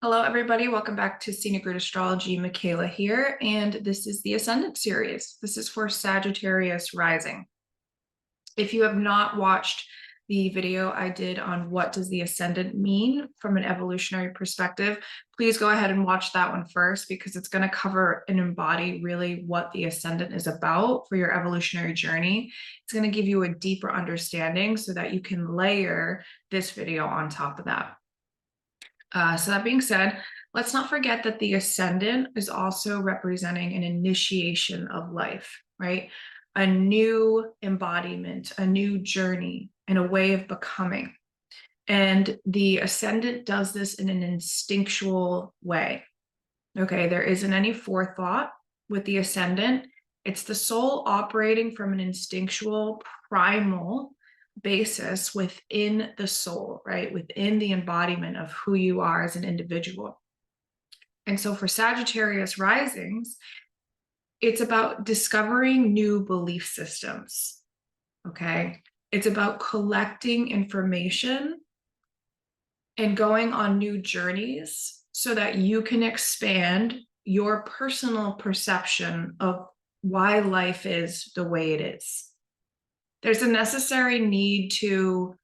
Hello, everybody. Welcome back to Scenic Root Astrology. Makayla here, and this is the Ascendant Series. This is for Sagittarius rising. If you have not watched the video I did on what does the Ascendant mean from an evolutionary perspective, please go ahead and watch that one first because it's going to cover and embody really what the Ascendant is about for your evolutionary journey. It's going to give you a deeper understanding so that you can layer this video on top of that. So that being said, let's not forget that the ascendant is also representing an initiation of life, right? A new embodiment, a new journey, and a way of becoming. And the ascendant does this in an instinctual way. Okay, there isn't any forethought with the ascendant. It's the soul operating from an instinctual, primal basis within the soul, right? Within the embodiment of who you are as an individual. And so for Sagittarius risings, it's about discovering new belief systems. Okay. It's about collecting information and going on new journeys so that you can expand your personal perception of why life is the way it is. There's a necessary need to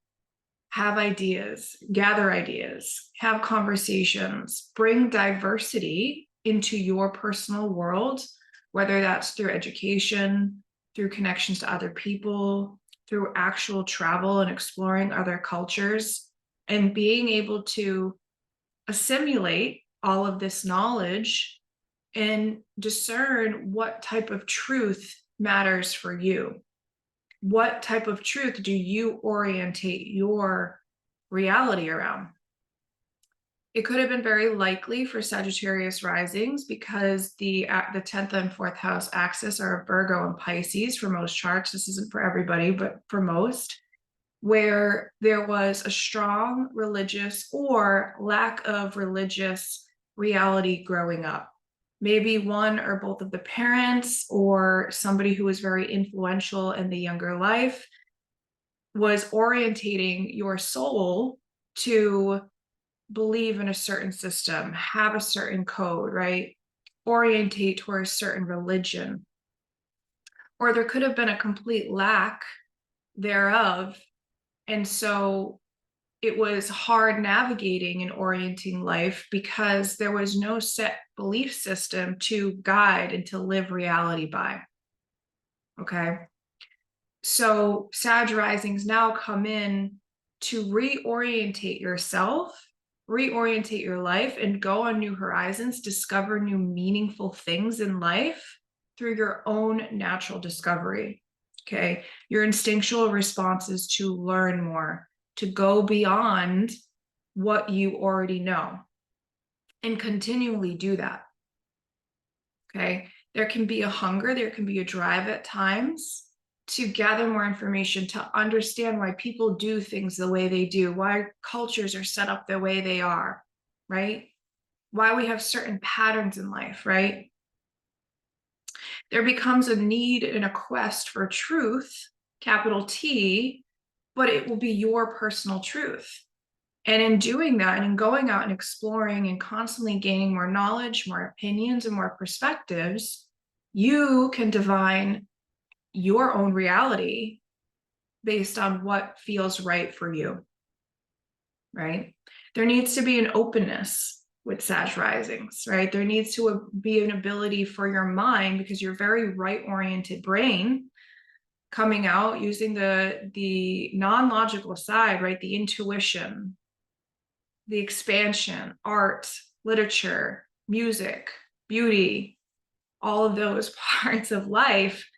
have ideas, gather ideas, have conversations, bring diversity into your personal world, whether that's through education, through connections to other people, through actual travel and exploring other cultures, and being able to assimilate all of this knowledge and discern what type of truth matters for you. What type of truth do you orientate your reality around? It could have been very likely for Sagittarius risings because the 10th and 4th house axis are Virgo and Pisces for most charts. This isn't for everybody, but for most, where there was a strong religious or lack of religious reality growing up. Maybe one or both of the parents or somebody who was very influential in the younger life was orientating your soul to believe in a certain system, have a certain code, right? Orientate towards a certain religion. Or there could have been a complete lack thereof. And so it was hard navigating and orienting life because there was no set belief system to guide and to live reality by. Okay. So Sag risings now come in to reorientate yourself, reorientate your life, and go on new horizons, discover new meaningful things in life through your own natural discovery. Okay. Your instinctual response is to learn more, to go beyond what you already know and continually do that. Okay. There can be a hunger, there can be a drive at times to gather more information, to understand why people do things the way they do, why cultures are set up the way they are, right? Why we have certain patterns in life, right? There becomes a need and a quest for truth, capital T, but it will be your personal truth. And in doing that and in going out and exploring and constantly gaining more knowledge, more opinions, and more perspectives, you can divine your own reality based on what feels right for you, right? There needs to be an openness with Sag risings, right? There needs to be an ability for your mind, because your very right-oriented brain coming out using the non-logical side, right? The intuition, the expansion, art, literature, music, beauty, all of those parts of life.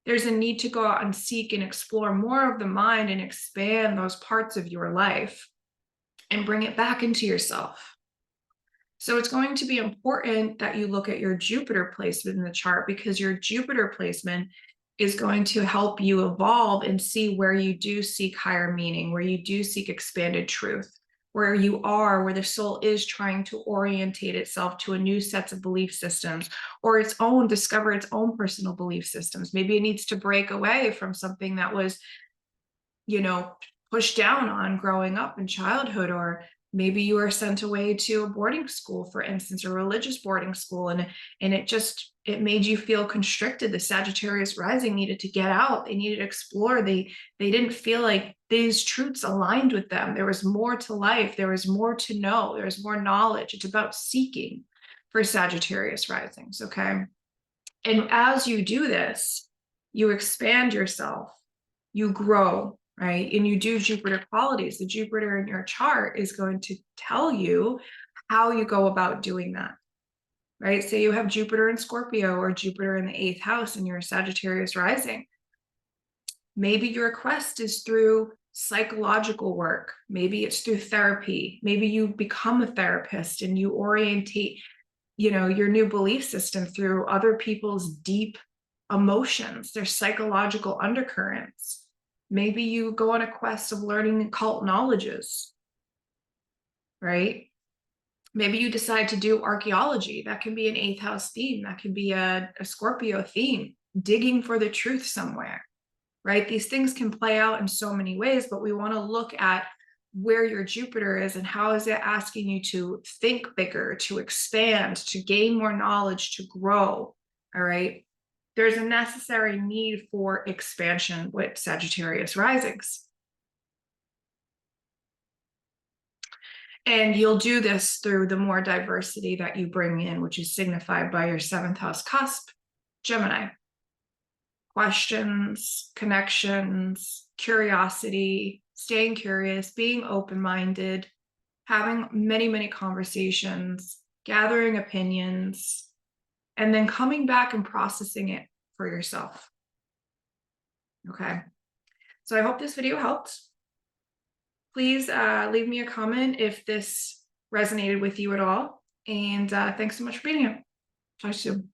There's a need to go out and seek and explore more of the mind and expand those parts of your life and bring it back into yourself. So it's going to be important that you look at your Jupiter placement in the chart, because your Jupiter placement is going to help you evolve and see where you do seek higher meaning, where you do seek expanded truth, where you are, where the soul is trying to orientate itself to a new sets of belief systems, or discover its own personal belief systems. Maybe it needs to break away from something that was, pushed down on growing up in childhood, or Maybe you are sent away to a boarding school, for instance, a religious boarding school, and it made you feel constricted. The Sagittarius rising needed to get out. They needed to explore. They didn't feel like these truths aligned with them. There was more to life. There was more to know. There was more knowledge. It's about seeking for Sagittarius risings, okay? And as you do this, you expand yourself, you grow, right? And you do Jupiter qualities. The Jupiter in your chart is going to tell you how you go about doing that, right? Say you have Jupiter in Scorpio or Jupiter in the 8th house and you're a Sagittarius rising. Maybe your quest is through psychological work. Maybe it's through therapy. Maybe you become a therapist and you orientate, your new belief system through other people's deep emotions, their psychological undercurrents. Maybe you go on a quest of learning occult knowledges, right? Maybe you decide to do archaeology. That can be an 8th house theme. That can be a Scorpio theme, digging for the truth somewhere, right? These things can play out in so many ways, but we want to look at where your Jupiter is and how is it asking you to think bigger, to expand, to gain more knowledge, to grow, all right? There's a necessary need for expansion with Sagittarius risings. And you'll do this through the more diversity that you bring in, which is signified by your 7th house cusp, Gemini. Questions, connections, curiosity, staying curious, being open-minded, having many, many conversations, gathering opinions, and then coming back and processing it for yourself. Okay. So I hope this video helped. Please leave me a comment if this resonated with you at all. And thanks so much for being here. Talk soon.